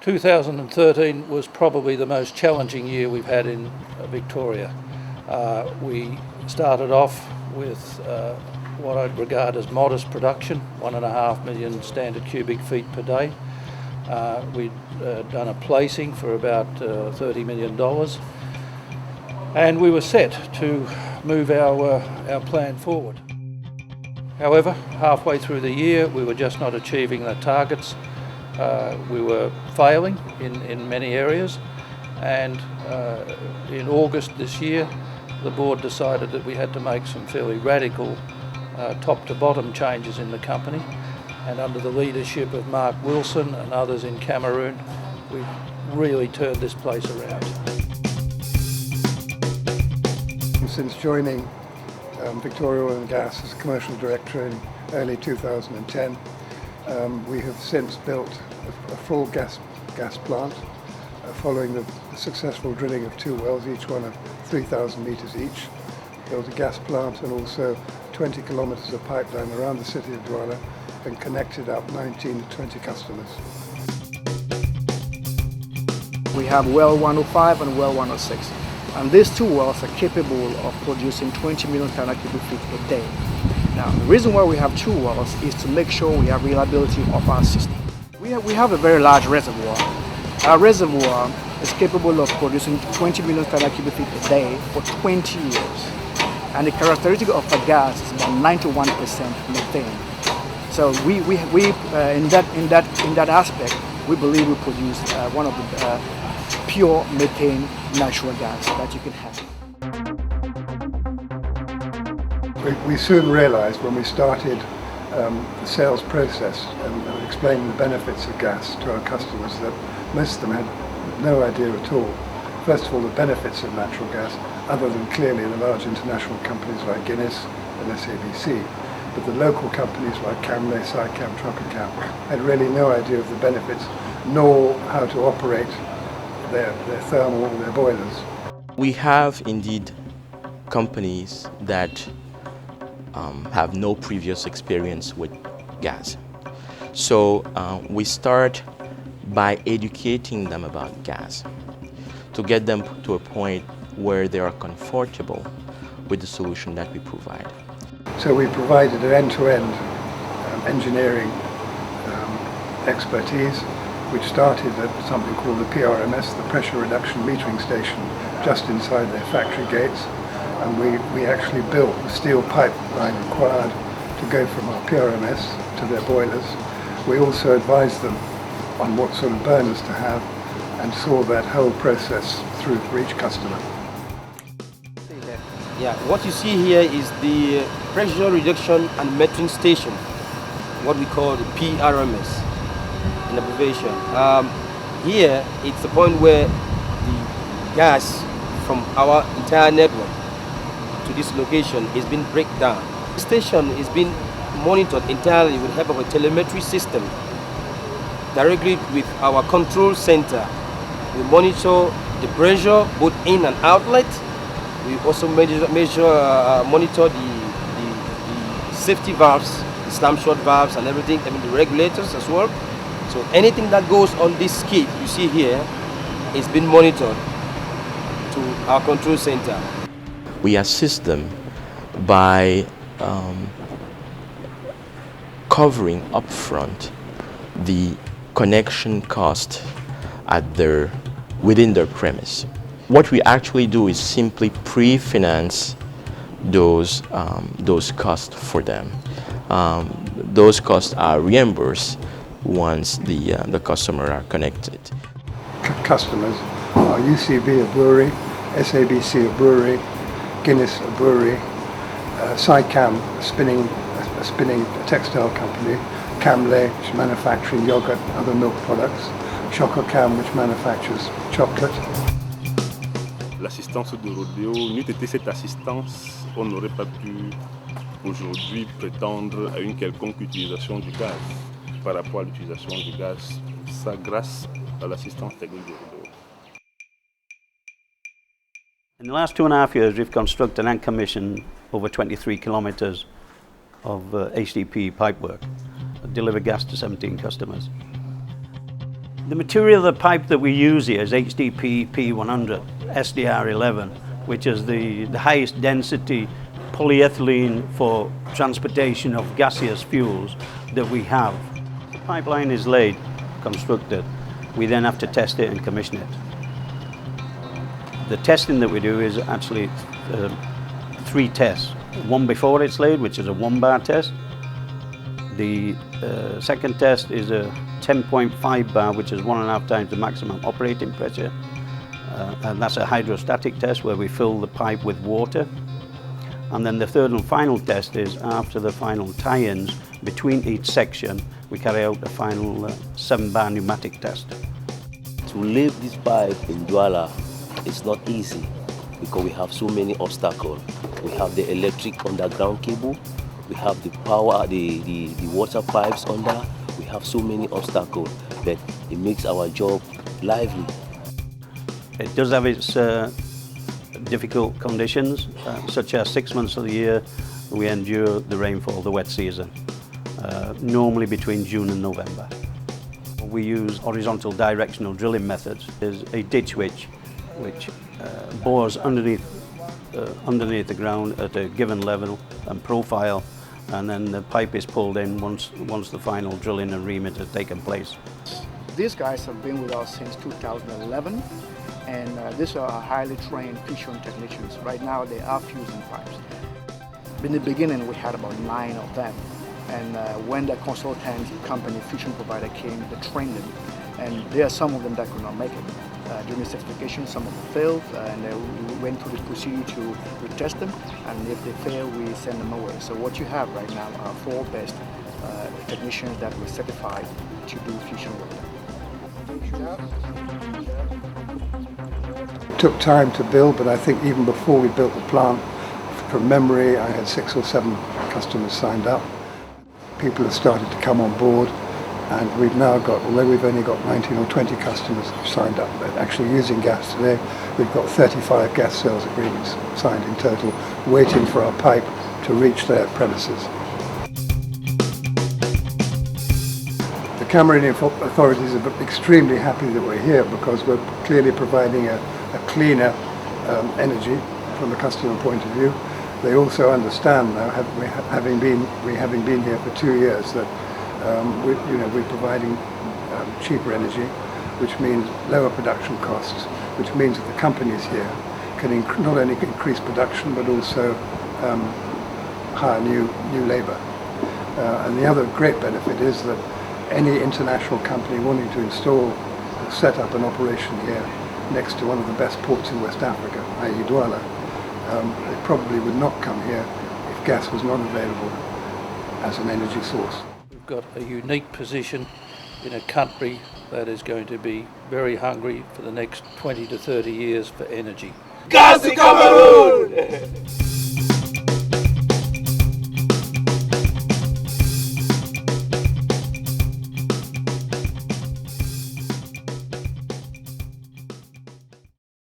2013 was probably the most challenging year we've had in Victoria. We started off with what I'd regard as modest production, 1.5 million standard cubic feet per day. We'd done a placing for about $30 million, and we were set to move our plan forward. However, halfway through the year, we were just not achieving the targets. We were failing in many areas, and in August this year, the board decided that we had to make some fairly radical top to bottom changes in the company, and under the leadership of Mark Wilson and others in Cameroon, we really turned this place around. Since joining Victoria Oil and Gas as Commercial Director in early 2010, we have since built a full gas plant following the successful drilling of 2 wells, each one of 3,000 metres each. Built a gas plant and also 20 kilometres of pipeline around the city of Douala and connected up 19 to 20 customers. We have well 105 and well 106. And these 2 wells are capable of producing 20 million standard cubic feet per day. Now, the reason why we have 2 wells is to make sure we have reliability of our system. We have a very large reservoir. Our reservoir is capable of producing 20 million standard cubic feet per day for 20 years. And the characteristic of the gas is about 91% methane. So in that aspect, we believe we produce one of the pure methane natural gas that you can have. We soon realized when we started the sales process and explaining the benefits of gas to our customers that most of them had no idea at all. First of all, the benefits of natural gas, other than clearly the large international companies like Guinness and SABC. But the local companies like Camle, Sycam, Tropicam had really no idea of the benefits, nor how to operate their thermal, their boilers. We have indeed companies that have no previous experience with gas. So we start by educating them about gas to get them to a point where they are comfortable with the solution that we provide. So we provided an end-to-end engineering expertise, which started at something called the PRMS, the Pressure Reduction Metering Station, just inside their factory gates. And we actually built the steel pipeline required to go from our PRMS to their boilers. We also advised them on what sort of burners to have and saw that whole process through for each customer. Yeah, what you see here is the pressure reduction and metering station, what we call the PRMS in abbreviation. Here it's the point where the gas from our entire network to this location is being break down. The station is being monitored entirely with the help of a telemetry system directly with our control center. We monitor the pressure both in and outlet. We also monitor the safety valves, the slam shot valves and everything, I mean the regulators as well. So anything that goes on this skid you see here is being monitored to our control center. We assist them by covering upfront the connection cost within their premise. What we actually do is simply pre-finance those costs for them. Those costs are reimbursed once the customer are connected. Customers are UCB, a brewery, SABC, a brewery, Guinness, a brewery, Sycam, a spinning textile company, Camle, which is manufacturing yogurt and other milk products, Chococam, which manufactures chocolate. L'assistance de rodéo, n'eût été cette assistance, on n'aurait pas pu aujourd'hui prétendre à une quelconque utilisation du gaz par rapport à l'utilisation du gaz, ça grâce à l'assistance technique de rodéo. In the last 2.5 years, we've constructed and commissioned over 23 kilometres of HDP pipework that deliver gas to 17 customers. The material of the pipe that we use here is HDP P100 SDR11, which is the highest density polyethylene for transportation of gaseous fuels that we have. The pipeline is laid, constructed. We then have to test it and commission it. The testing that we do is actually 3 tests. One before it's laid, which is a 1-bar test. The second test is a 10.5 bar, which is 1.5 times the maximum operating pressure. And that's a hydrostatic test where we fill the pipe with water. And then the third and final test is after the final tie-ins between each section, we carry out a final 7-bar pneumatic test. To lay this pipe in Douala is not easy because we have so many obstacles. We have the electric underground cable, we have the power, the water pipes under, we have so many obstacles, but it makes our job lively. It does have its difficult conditions, such as 6 months of the year we endure the rainfall, the wet season, normally between June and November. We use horizontal directional drilling methods. There's a ditch which bores underneath the ground at a given level and profile, and then the pipe is pulled in once the final drilling and remit has taken place. These guys have been with us since 2011, and these are highly trained fission technicians. Right now they are fusing pipes. In the beginning we had about 9 of them, and when the consultant company fission provider came, they trained them, and there are some of them that could not make it. During the certification, some of them failed, and we went through the procedure to retest them, and if they fail, we send them away. So what you have right now are 4 best technicians that were certified to do fission work. It took time to build, but I think even before we built the plant, from memory, I had 6 or 7 customers signed up. People have started to come on board, and we've now got, although we've only got 19 or 20 customers signed up, but actually using gas today, we've got 35 gas sales agreements signed in total, waiting for our pipe to reach their premises. The Cameroonian authorities are extremely happy that we're here because we're clearly providing a cleaner energy from the customer point of view. They also understand now, having been here for 2 years, that we're providing cheaper energy, which means lower production costs, which means that the companies here can not only increase production but also hire new labour. And the other great benefit is that any international company wanting to install or set up an operation here next to one of the best ports in West Africa, i.e. Douala, they probably would not come here if gas was not available as an energy source. We've got a unique position in a country that is going to be very hungry for the next 20 to 30 years for energy. Gas in Cameroon!